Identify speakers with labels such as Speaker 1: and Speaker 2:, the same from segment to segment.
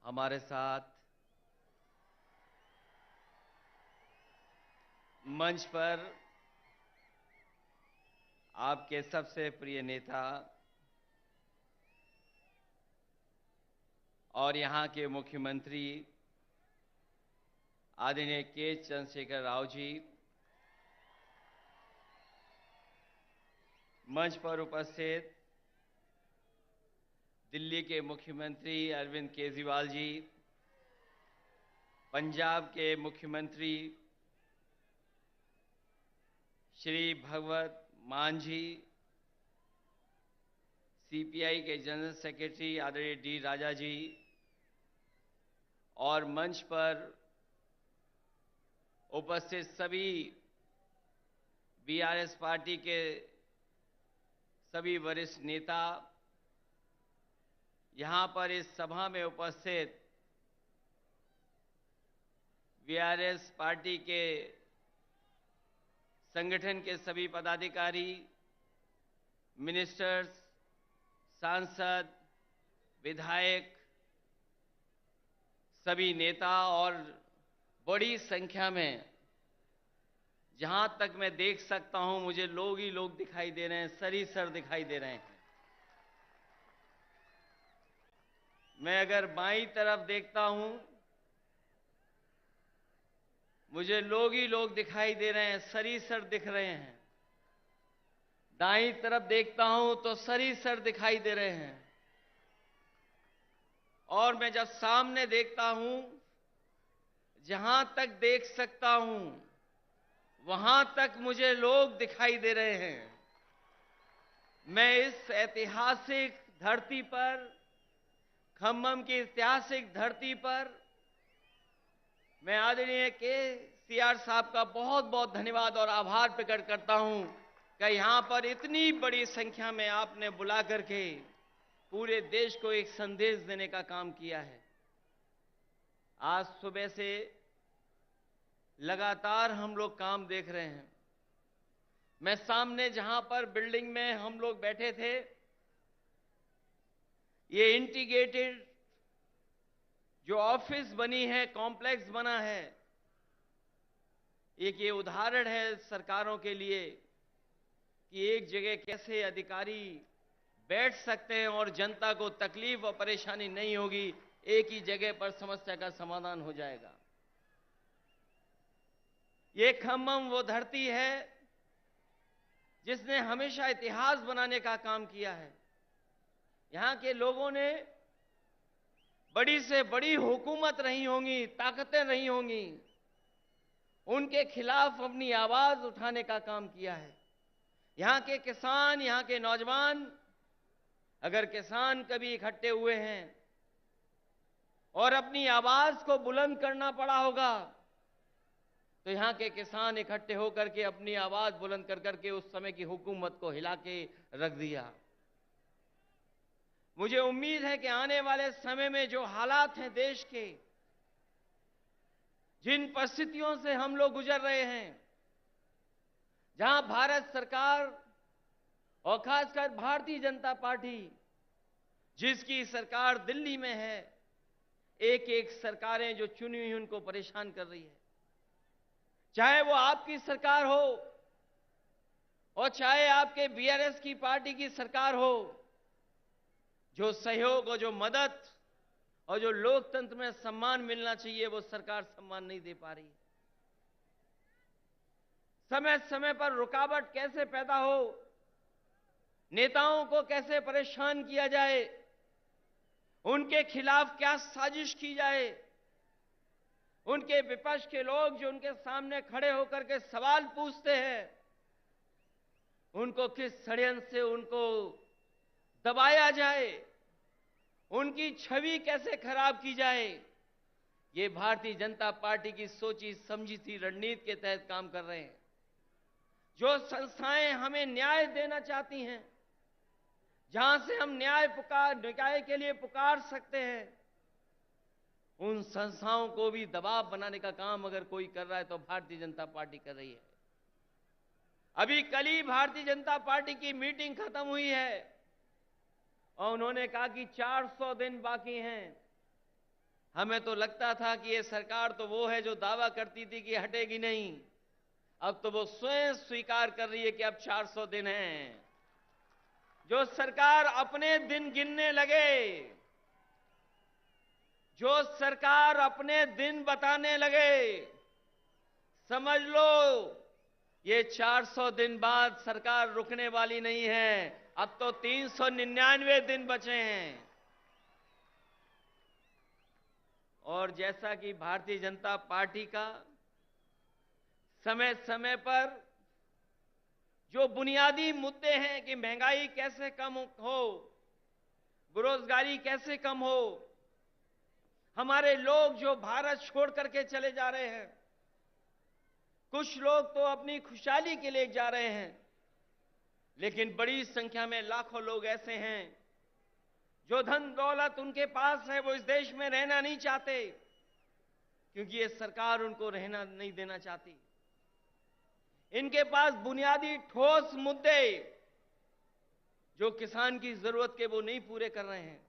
Speaker 1: हमारे साथ मंच पर आपके सबसे प्रिय नेता और यहां के मुख्यमंत्री आदरणीय के चंद्रशेखर राव जी, मंच पर उपस्थित दिल्ली के मुख्यमंत्री अरविंद केजरीवाल जी, पंजाब के मुख्यमंत्री श्री भगवत मान जी, सीपीआई के जनरल सेक्रेटरी आदरणीय डी राजा जी और मंच पर उपस्थित सभी बीआरएस पार्टी के सभी वरिष्ठ नेता, यहां पर इस सभा में उपस्थित बीआरएस पार्टी के संगठन के सभी पदाधिकारी, मिनिस्टर्स, सांसद, विधायक, सभी नेता और बड़ी संख्या में, जहां तक मैं देख सकता हूं मुझे लोग ही लोग दिखाई दे रहे हैं, सर दिखाई दे रहे हैं। मैं अगर बाईं तरफ देखता हूं मुझे लोग ही लोग दिखाई दे रहे हैं, सर दिख रहे हैं। दाईं तरफ देखता हूं तो सर दिखाई दे रहे हैं। और मैं जब सामने देखता हूं, जहां तक देख सकता हूं वहां तक मुझे लोग दिखाई दे रहे हैं। मैं इस ऐतिहासिक धरती पर, खम्मम की ऐतिहासिक धरती पर, मैं आदरणीय केसीआर साहब का बहुत बहुत धन्यवाद और आभार प्रकट करता हूं कि यहां पर इतनी बड़ी संख्या में आपने बुला करके पूरे देश को एक संदेश देने का काम किया है। आज सुबह से लगातार हम लोग काम देख रहे हैं। मैं सामने जहां पर बिल्डिंग में हम लोग बैठे थे, ये इंटीग्रेटेड जो ऑफिस बनी है, कॉम्प्लेक्स बना है, एक ये उदाहरण है सरकारों के लिए कि एक जगह कैसे अधिकारी बैठ सकते हैं और जनता को तकलीफ और परेशानी नहीं होगी, एक ही जगह पर समस्या का समाधान हो जाएगा। ये खम्मम वो धरती है जिसने हमेशा इतिहास बनाने का काम किया है। यहां के लोगों ने बड़ी से बड़ी हुकूमत रही होंगी, ताकतें रही होंगी, उनके खिलाफ अपनी आवाज उठाने का काम किया है। यहां के किसान, यहां के नौजवान, अगर किसान कभी इकट्ठे हुए हैं और अपनी आवाज को बुलंद करना पड़ा होगा तो यहां के किसान इकट्ठे होकर के अपनी आवाज बुलंद कर करके उस समय की हुकूमत को हिला के रख दिया। मुझे उम्मीद है कि आने वाले समय में जो हालात हैं देश के, जिन परिस्थितियों से हम लोग गुजर रहे हैं, जहां भारत सरकार और खासकर भारतीय जनता पार्टी, जिसकी सरकार दिल्ली में है, एक एक सरकारें जो चुनी हुई उनको परेशान कर रही है। चाहे वो आपकी सरकार हो और चाहे आपके बीआरएस की पार्टी की सरकार हो, जो सहयोग और जो मदद और जो लोकतंत्र में सम्मान मिलना चाहिए वो सरकार सम्मान नहीं दे पा रही। समय समय पर रुकावट कैसे पैदा हो, नेताओं को कैसे परेशान किया जाए, उनके खिलाफ क्या साजिश की जाए, उनके विपक्ष के लोग जो उनके सामने खड़े होकर के सवाल पूछते हैं, उनको किस षड्यंत्र से उनको दबाया जाए, उनकी छवि कैसे खराब की जाए, ये भारतीय जनता पार्टी की सोची समझी थी रणनीति के तहत काम कर रहे हैं। जो संस्थाएं हमें न्याय देना चाहती हैं, जहां से हम न्याय के लिए पुकार सकते हैं, उन संस्थाओं को भी दबाव बनाने का काम अगर कोई कर रहा है तो भारतीय जनता पार्टी कर रही है। अभी कल ही भारतीय जनता पार्टी की मीटिंग खत्म हुई है और उन्होंने कहा कि 400 दिन बाकी हैं हमें तो लगता था कि ये सरकार तो वो है जो दावा करती थी कि हटेगी नहीं। अब तो वो स्वयं स्वीकार कर रही है कि अब 400 दिन हैं। जो सरकार अपने दिन गिनने लगे, जो सरकार अपने दिन बताने लगे, समझ लो ये 400 दिन बाद सरकार रुकने वाली नहीं है। अब तो 399 दिन बचे हैं। और जैसा कि भारतीय जनता पार्टी का समय समय पर जो बुनियादी मुद्दे हैं कि महंगाई कैसे कम हो, बेरोजगारी कैसे कम हो, हमारे लोग जो भारत छोड़ करके चले जा रहे हैं, कुछ लोग तो अपनी खुशहाली के लिए जा रहे हैं, लेकिन बड़ी संख्या में लाखों लोग ऐसे हैं जो धन दौलत उनके पास है, वो इस देश में रहना नहीं चाहते, क्योंकि ये सरकार उनको रहना नहीं देना चाहती। इनके पास बुनियादी ठोस मुद्दे जो किसान की जरूरत के वो नहीं पूरे कर रहे हैं।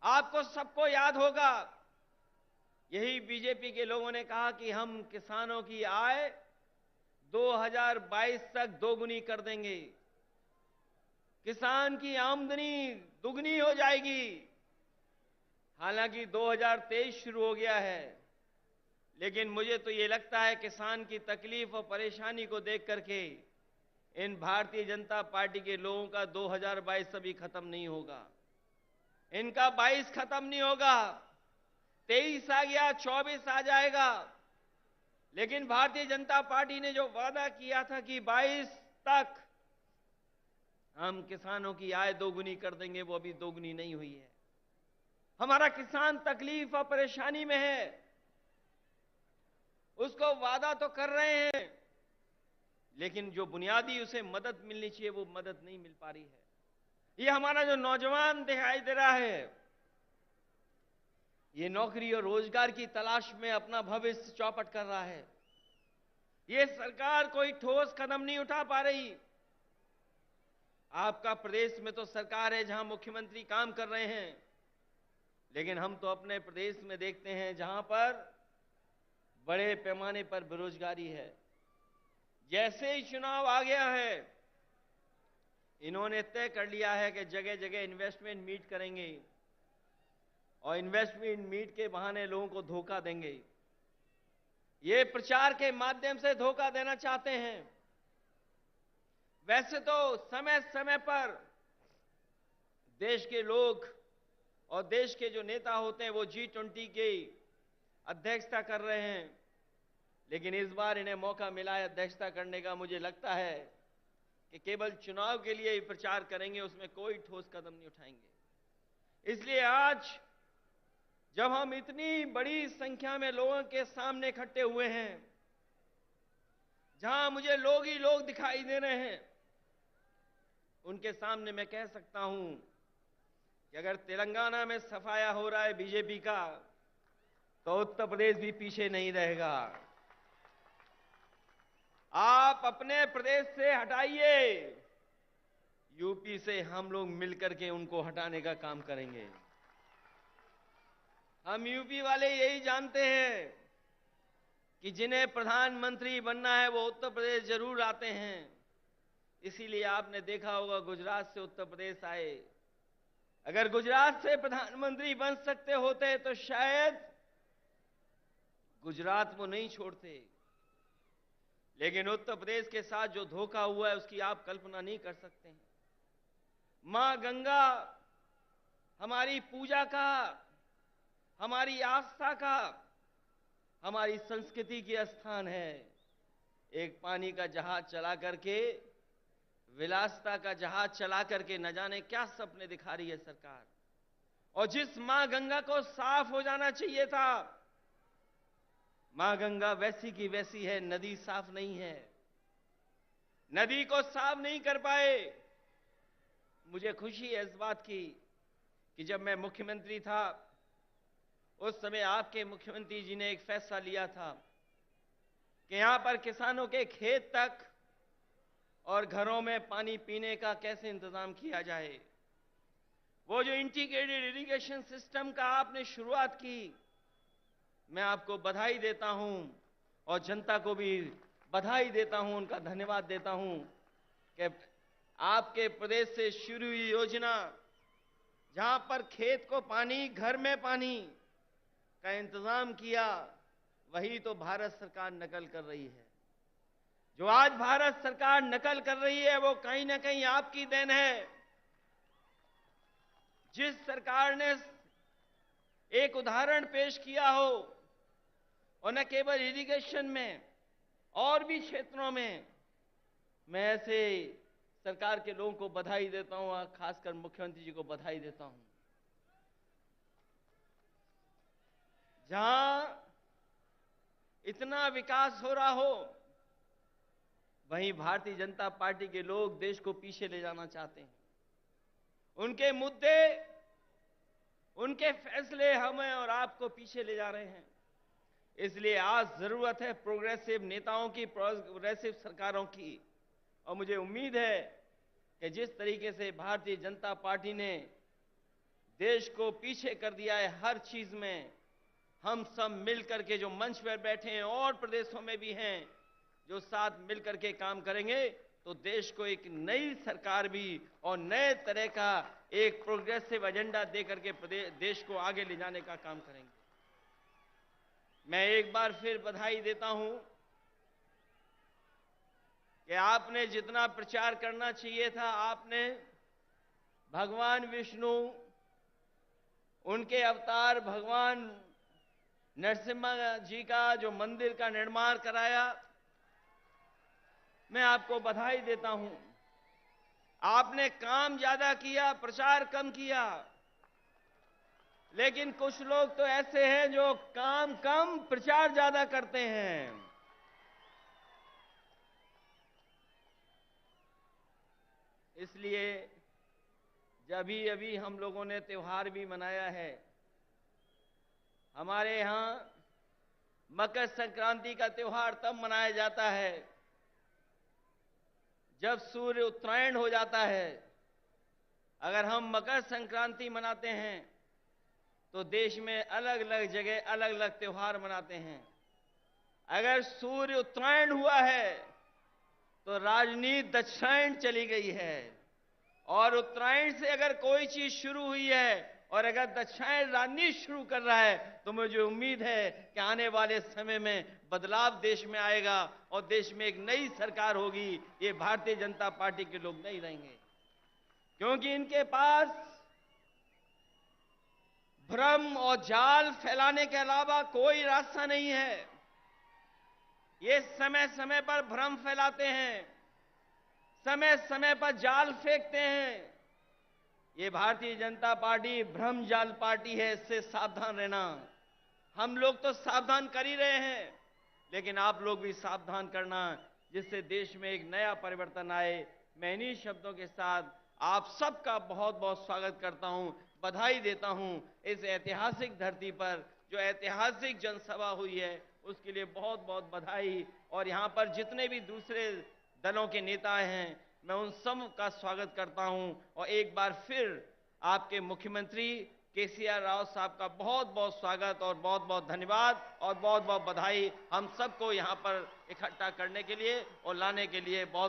Speaker 1: आपको सबको याद होगा, यही बीजेपी के लोगों ने कहा कि हम किसानों की आय 2022 तक दोगुनी कर देंगे, किसान की आमदनी दुगनी हो जाएगी। हालांकि 2023 शुरू हो गया है, लेकिन मुझे तो ये लगता है किसान की तकलीफ और परेशानी को देख करके इन भारतीय जनता पार्टी के लोगों का 2022 अभी खत्म नहीं होगा, इनका 22 खत्म नहीं होगा। 23 आ गया, 24 आ जाएगा, लेकिन भारतीय जनता पार्टी ने जो वादा किया था कि 22 तक हम किसानों की आय दोगुनी कर देंगे, वो अभी दोगुनी नहीं हुई है। हमारा किसान तकलीफ और परेशानी में है, उसको वादा तो कर रहे हैं, लेकिन जो बुनियादी उसे मदद मिलनी चाहिए वो मदद नहीं मिल पा रही है। ये हमारा जो नौजवान दिखाई दे रहा है, ये नौकरी और रोजगार की तलाश में अपना भविष्य चौपट कर रहा है। ये सरकार कोई ठोस कदम नहीं उठा पा रही। आपका प्रदेश में तो सरकार है जहां मुख्यमंत्री काम कर रहे हैं, लेकिन हम तो अपने प्रदेश में देखते हैं जहां पर बड़े पैमाने पर बेरोजगारी है। जैसे ही चुनाव आ गया है, इन्होंने तय कर लिया है कि जगह जगह इन्वेस्टमेंट मीट करेंगे और इन्वेस्टमेंट मीट के बहाने लोगों को धोखा देंगे। ये प्रचार के माध्यम से धोखा देना चाहते हैं। वैसे तो समय समय पर देश के लोग और देश के जो नेता होते हैं वो G20 की अध्यक्षता कर रहे हैं, लेकिन इस बार इन्हें मौका मिला है अध्यक्षता करने का। मुझे लगता है कि केवल चुनाव के लिए ही प्रचार करेंगे, उसमें कोई ठोस कदम नहीं उठाएंगे। इसलिए आज जब हम इतनी बड़ी संख्या में लोगों के सामने इकट्ठे हुए हैं, जहां मुझे लोग ही लोग दिखाई दे रहे हैं, उनके सामने मैं कह सकता हूं कि अगर तेलंगाना में सफाया हो रहा है बीजेपी का, तो उत्तर प्रदेश भी पीछे नहीं रहेगा। आप अपने प्रदेश से हटाइए, यूपी से हम लोग मिलकर के उनको हटाने का काम करेंगे। हम यूपी वाले यही जानते हैं कि जिन्हें प्रधानमंत्री बनना है वो उत्तर प्रदेश जरूर आते हैं। इसीलिए आपने देखा होगा गुजरात से उत्तर प्रदेश आए। अगर गुजरात से प्रधानमंत्री बन सकते होते तो शायद गुजरात को नहीं छोड़ते, लेकिन उत्तर प्रदेश के साथ जो धोखा हुआ है उसकी आप कल्पना नहीं कर सकते हैं। मां गंगा हमारी पूजा का, हमारी आस्था का, हमारी संस्कृति की स्थान है। एक पानी का जहाज चला करके, विलासिता का जहाज चला करके न जाने क्या सपने दिखा रही है सरकार। और जिस मां गंगा को साफ हो जाना चाहिए था, मां गंगा वैसी की वैसी है, नदी साफ नहीं है, नदी को साफ नहीं कर पाए। मुझे खुशी है इस बात की कि जब मैं मुख्यमंत्री था उस समय आपके मुख्यमंत्री जी ने एक फैसला लिया था कि यहां पर किसानों के खेत तक और घरों में पानी पीने का कैसे इंतजाम किया जाए। वो जो इंटीग्रेटेड इरिगेशन सिस्टम का आपने शुरुआत की, मैं आपको बधाई देता हूं और जनता को भी बधाई देता हूं, उनका धन्यवाद देता हूं कि आपके प्रदेश से शुरू हुई योजना, जहां पर खेत को पानी, घर में पानी का इंतजाम किया, वही तो भारत सरकार नकल कर रही है। जो आज भारत सरकार नकल कर रही है वो कहीं ना कहीं आपकी देन है। जिस सरकार ने एक उदाहरण पेश किया हो, और न केवल इरिगेशन में और भी क्षेत्रों में, मैं ऐसे सरकार के लोगों को बधाई देता हूं और खासकर मुख्यमंत्री जी को बधाई देता हूं। जहां इतना विकास हो रहा हो, वहीं भारतीय जनता पार्टी के लोग देश को पीछे ले जाना चाहते हैं। उनके मुद्दे, उनके फैसले हमें और आपको पीछे ले जा रहे हैं। इसलिए आज जरूरत है प्रोग्रेसिव नेताओं की, प्रोग्रेसिव सरकारों की। और मुझे उम्मीद है कि जिस तरीके से भारतीय जनता पार्टी ने देश को पीछे कर दिया है हर चीज में, हम सब मिलकर के जो मंच पर बैठे हैं और प्रदेशों में भी हैं, जो साथ मिलकर के काम करेंगे तो देश को एक नई सरकार भी और नए तरह का एक प्रोग्रेसिव एजेंडा देकर के देश को आगे ले जाने का काम करेंगे। मैं एक बार फिर बधाई देता हूं कि आपने जितना प्रचार करना चाहिए था, आपने भगवान विष्णु, उनके अवतार भगवान नरसिम्हा जी का जो मंदिर का निर्माण कराया, मैं आपको बधाई देता हूं। आपने काम ज्यादा किया, प्रचार कम किया। लेकिन कुछ लोग तो ऐसे हैं जो काम कम, प्रचार ज्यादा करते हैं। इसलिए जब अभी हम लोगों ने त्योहार भी मनाया है, हमारे यहां मकर संक्रांति का त्योहार तब मनाया जाता है जब सूर्य उत्तरायण हो जाता है। अगर हम मकर संक्रांति मनाते हैं तो देश में अलग अलग जगह अलग अलग त्योहार मनाते हैं। अगर सूर्य उत्तरायण हुआ है तो राजनीति दक्षिणायन चली गई है, और उत्तरायण से अगर कोई चीज शुरू हुई है और अगर दक्षिणायन राजनीति शुरू कर रहा है तो मुझे उम्मीद है कि आने वाले समय में बदलाव देश में आएगा और देश में एक नई सरकार होगी। ये भारतीय जनता पार्टी के लोग नहीं रहेंगे, क्योंकि इनके पास भ्रम और जाल फैलाने के अलावा कोई रास्ता नहीं है। ये समय समय पर भ्रम फैलाते हैं, समय समय पर जाल फेंकते हैं। ये भारतीय जनता पार्टी भ्रम जाल पार्टी है, इससे सावधान रहना। हम लोग तो सावधान कर ही रहे हैं, लेकिन आप लोग भी सावधान करना, जिससे देश में एक नया परिवर्तन आए। मैं इन्हीं शब्दों के साथ आप सबका बहुत बहुत स्वागत करता हूं, बधाई देता हूं। इस ऐतिहासिक धरती पर जो ऐतिहासिक जनसभा हुई है उसके लिए बहुत बहुत बधाई। और यहां पर जितने भी दूसरे दलों के नेता हैं, मैं उन सब का स्वागत करता हूं। और एक बार फिर आपके मुख्यमंत्री केसीआर राव साहब का बहुत बहुत स्वागत और बहुत बहुत धन्यवाद और बहुत बहुत बधाई हम सबको यहां पर इकट्ठा करने के लिए और लाने के लिए। बहुत